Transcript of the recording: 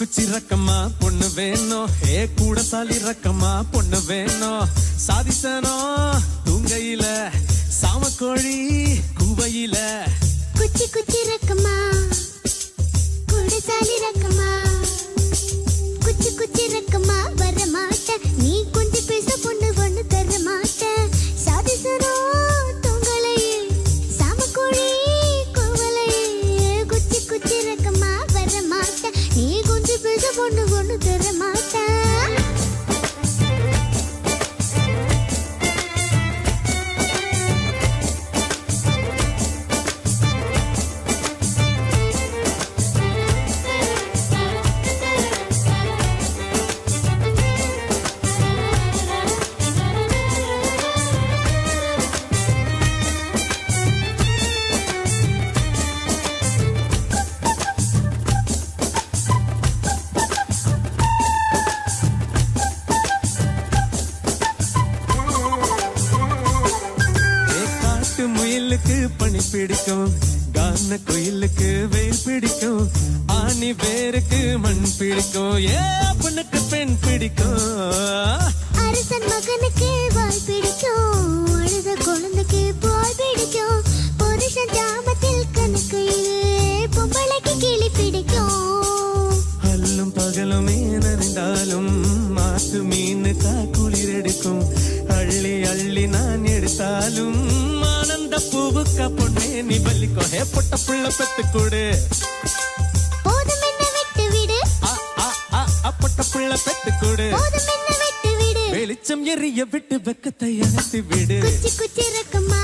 குச்சி ரக்கமா பொண்ணு வேணும் ஏ கூட சாலி ரக்கமா பொண்ணு வேணும் சாதிசனோ தூங்கையில சாமக்கோழி குவையில குச்சி குச்சி ரக்கமா கூட சாலி ரக்கமா குச்சி குச்சி ரக்கமா வர மாட்ட நீ கொஞ்சம் பேச பொண்ணு ஒண்ணு தர மாட்ட சாதிசனோ தூங்கலையே சாமக்கோழி குவலையே குச்சி குச்சி ரக்கமா வர மாட்ட நீ கொஞ்சம் பேச பொண்ணு ஒண்ணு தர மாட்ட பனி பிடிக்கும் கான கோயிலுக்கு வெயில் பிடிக்கும் ஆணி வேருக்கு மண் பிடிக்கும் ஏ பொண்ணுக்கு பெண் பிடிக்கும் அரசன் மகனுக்கு வாய் பிடிக்கும் அழுத குழந்தைக்கு போய் பிடிக்கும் புருஷன் ஜாமத்தில் கணக்கையில் பொம்பளைக்கு கிளி பிடிக்கும் அல்லும் பகலுமே நறிந்தாலும் மாத்து மீனுக்கா குளிர் எடுக்கும் அள்ளி அள்ளி நான் எடுத்தாலும் ஆனந்த பூவுக்கா பொண்ணே நீ பல்லிக்கோ ஹே பொட்ட புள்ள பெத்து கூடு போதும் என்ன விட்டு விடு பொட்ட புள்ள பெத்து கூடு போதும் என்ன விட்டு விடு வெளிச்சம் எரிய விட்டு வெக்கத்தை அணைத்து விடு குச்சி குச்சி ரக்கமா